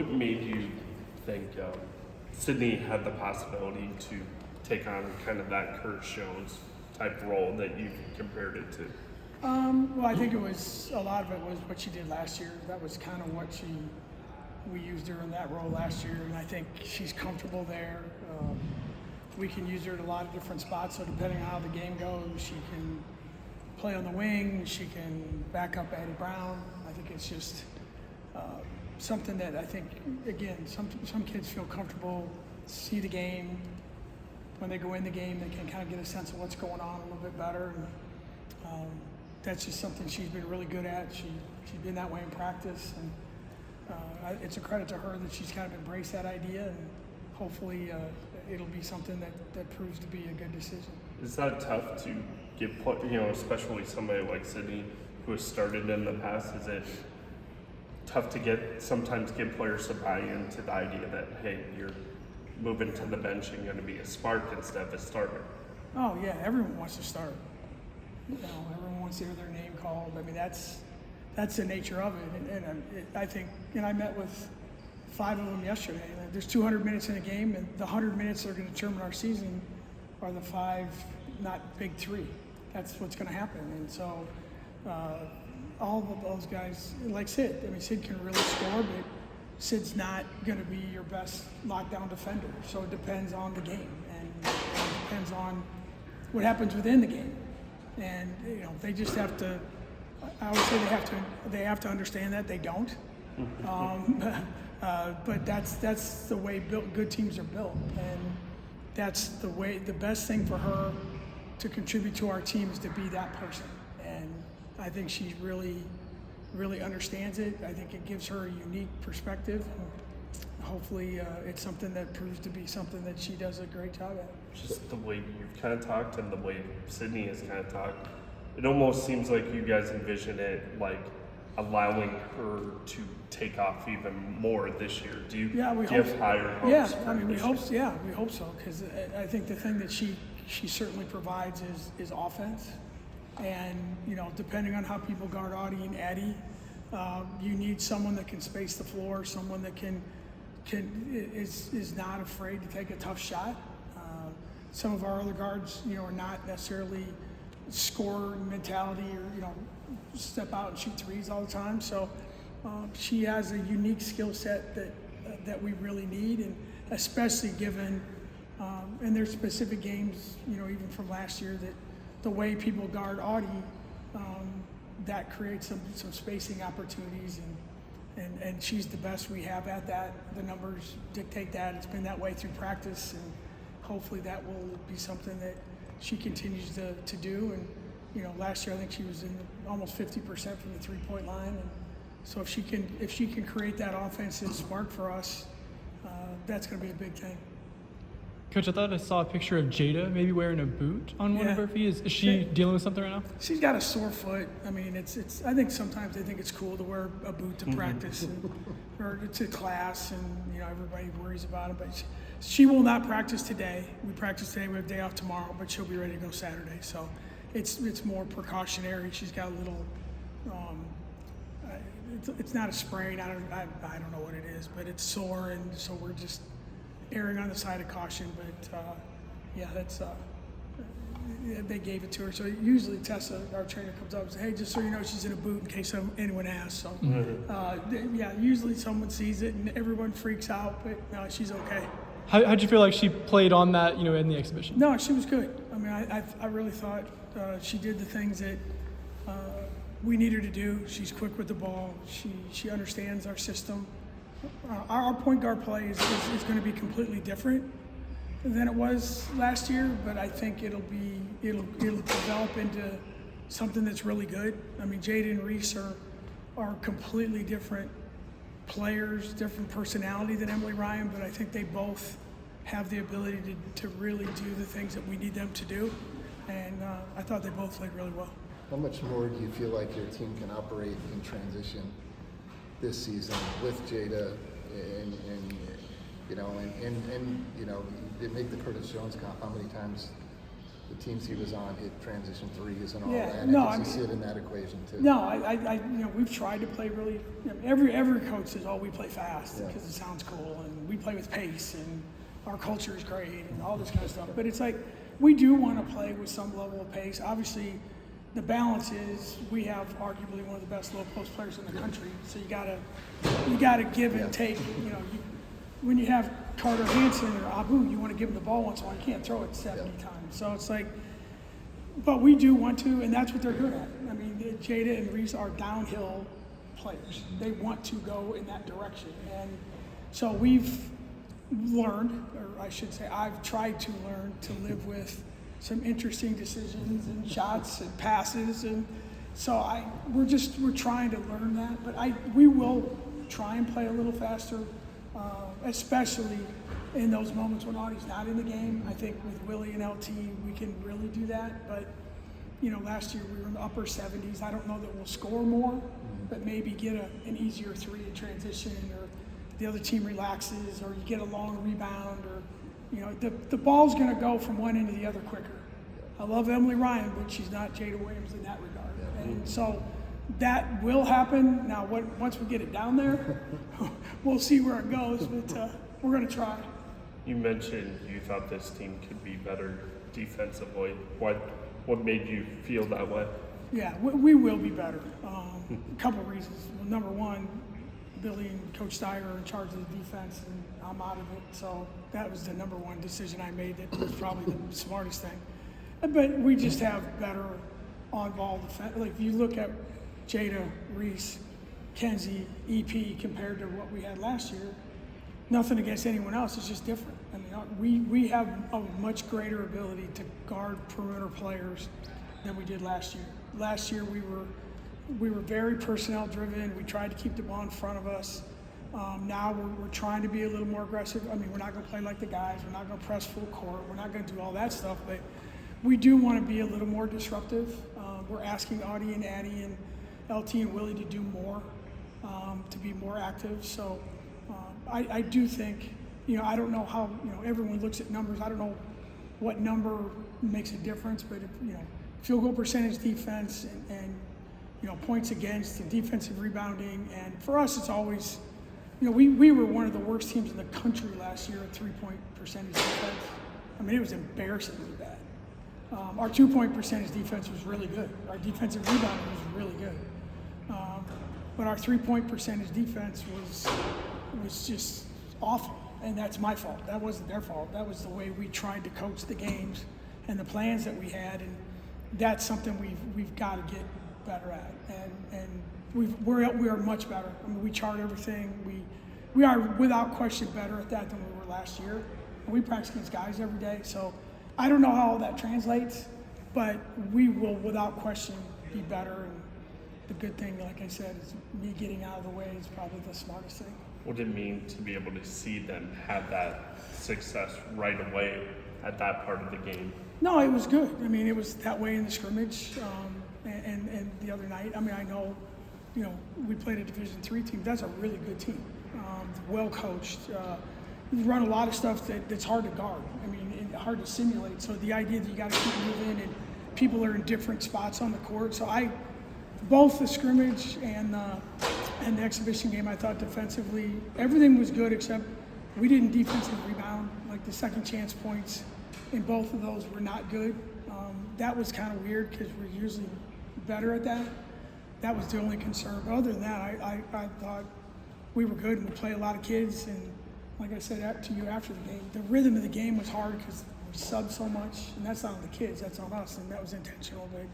What made you think Sydney had the possibility to take on kind of that Kurt Jones type role that you compared it to? Well, I think a lot of it was what she did last year. That was kind of what we used her in that role last year, and I think she's comfortable there. We can use her at a lot of different spots, so depending on how the game goes, she can play on the wing, she can back up Addie Brown. I think it's just something that I think, again, some kids feel comfortable, see the game. When they go in the game, they can kind of get a sense of what's going on a little bit better. And, that's just something she's been really good at. She's been that way in practice, and it's a credit to her that she's kind of embraced that idea, and hopefully it'll be something that proves to be a good decision. Is that tough to get, especially somebody like Sydney who has started in the past? Is it tough to sometimes get players to buy into the idea that, hey, you're moving to the bench and going to be a spark instead of a starter? Oh yeah, everyone wants to start. Everyone wants to hear their name called. I mean, that's the nature of it. And I think, I met with 5 of them yesterday. There's 200 minutes in a game, and the 100 minutes that are going to determine our season are the 5, not big 3. That's what's going to happen. And so all of those guys, like Sid, Sid can really score, but Sid's not going to be your best lockdown defender. So it depends on the game, and it depends on what happens within the game. And they just have to. I always say they have to understand that. They don't. But that's the way good teams are built, and that's the way. The best thing for her to contribute to our team is to be that person. And I think she really understands it. I think it gives her a unique perspective. And hopefully, it's something that proves to be something that she does a great job at. Just the way you've kind of talked and the way Sydney has kind of talked, it almost seems like you guys envision it like allowing her to take off even more this year. Do you have higher hopes? Yeah, we hope so, because I think the thing that she certainly provides is offense. And depending on how people guard Audie and Addie, you need someone that can space the floor, someone that is not afraid to take a tough shot. Some of our other guards, are not necessarily scorer mentality or step out and shoot threes all the time. So she has a unique skill set that we really need, and especially given and there's specific games, even from last year, that the way people guard Audie, that creates some spacing opportunities, and she's the best we have at that. The numbers dictate that. It's been that way through practice, and hopefully that will be something that she continues to do. And last year I think she was in almost 50% from the 3-point line, and so if she can create that offensive spark for us, that's going to be a big thing. Coach, I thought I saw a picture of Jada maybe wearing a boot on one of her feet. Is she dealing with something right now? She's got a sore foot. It's. I think sometimes they think it's cool to wear a boot to practice or to class, and everybody worries about it. But she will not practice today. We practice today. We have a day off tomorrow, but she'll be ready to go Saturday. So it's more precautionary. She's got a little. It's not a sprain. I don't know what it is, but it's sore, and so we're just erring on the side of caution. But that's they gave it to her. So usually Tessa, our trainer, comes up and says, "Hey, just so you know, she's in a boot in case anyone asks." So usually someone sees it and everyone freaks out, but no, she's okay. How'd you feel like she played on that, in the exhibition? No, she was good. I really thought she did the things that we need her to do. She's quick with the ball. She understands our system. Our point guard play is going to be completely different than it was last year, but I think it'll develop into something that's really good. Jada and Reese are completely different players, different personality than Emily Ryan, but I think they both have the ability to really do the things that we need them to do, and I thought they both played really well. How much more do you feel like your team can operate in transition this season with Jada and they make the Curtis Jones comp? How many times the teams he was on hit transition threes and all Yeah, that. no, I I guess you mean- see it in that equation too. No, we've tried to play really. Every coach says, "Oh, we play fast Yeah. because it sounds cool, and we play with pace, and our culture is great, and all this kind of stuff." But it's like we do want to play with some level of pace. Obviously, the balance is we have arguably one of the best low post players in the country, so you gotta give and take. When you have Carter Hansen or Abu, you want to give them the ball once in a while. You can't throw it 70 times. So it's like, but we do want to, and that's what they're good at. I mean, Jada and Reese are downhill players. They want to go in that direction. And so we've learned, or I should say, I've tried to learn to live with some interesting decisions and shots and passes. And so we're trying to learn that. But we will try and play a little faster. Especially in those moments when Audie's not in the game. I think with Willie and LT, we can really do that. But, last year we were in the upper 70s. I don't know that we'll score more, but maybe get an easier three in transition, or the other team relaxes, or you get a long rebound, or, the ball's going to go from one end to the other quicker. I love Emily Ryan, but she's not Jada Williams in that regard. And so that will happen. Now, once we get it down there, we'll see where it goes, but we're going to try. You mentioned you thought this team could be better defensively. What made you feel that way? Yeah, we will be better. A couple of reasons. Well, number one, Billy and Coach Steyer are in charge of the defense, and I'm out of it. So that was the number one decision I made. That was probably the smartest thing. But we just have better on-ball defense. Like if you look at Jada, Reese, Kenzie, EP compared to what we had last year, nothing against anyone else. It's just different. I mean, we have a much greater ability to guard perimeter players than we did last year. Last year we were very personnel driven. We tried to keep the ball in front of us. Now we're trying to be a little more aggressive. I mean, we're not going to play like the guys. We're not going to press full court. We're not going to do all that stuff. But we do want to be a little more disruptive. We're asking Audie and Addie and LT and Willie to do more, to be more active. So I do think, I don't know how, everyone looks at numbers. I don't know what number makes a difference, but if, field goal percentage, defense, and points against, and defensive rebounding. And for us, it's always, we were one of the worst teams in the country last year at 3-point percentage defense. I mean, it was embarrassingly bad. Our 2-point percentage defense was really good. Our defensive rebounding was really good. But our 3-point percentage defense was just awful. And that's my fault. That wasn't their fault. That was the way we tried to coach the games and the plans that we had. And that's something we've got to get better at. And we are much better. I mean, we chart everything. We are without question better at that than we were last year. And we practice against guys every day. So I don't know how all that translates, but we will without question be better. And the good thing, like I said, is me getting out of the way is probably the smartest thing. What did it mean to be able to see them have that success right away at that part of the game? No, it was good. I mean, it was that way in the scrimmage, and the other night. I mean, I know, we played a Division III team. That's a really good team, well coached. You run a lot of stuff that's hard to guard. I mean, and hard to simulate. So the idea that you got to keep moving and people are in different spots on the court. So both the scrimmage and the exhibition game, I thought defensively everything was good except we didn't defensively rebound. Like the second chance points in both of those were not good. That was kind of weird because we're usually better at that. That was the only concern. But other than that, I thought we were good and we played a lot of kids. And like I said to you after the game, the rhythm of the game was hard because we subbed so much. And that's not on the kids, that's on us. And that was intentional. But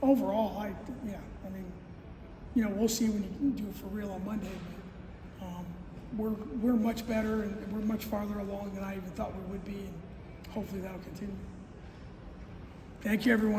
overall, I mean, we'll see when you do it for real on Monday. But we're much better and we're much farther along than I even thought we would be. And hopefully that'll continue. Thank you, everyone.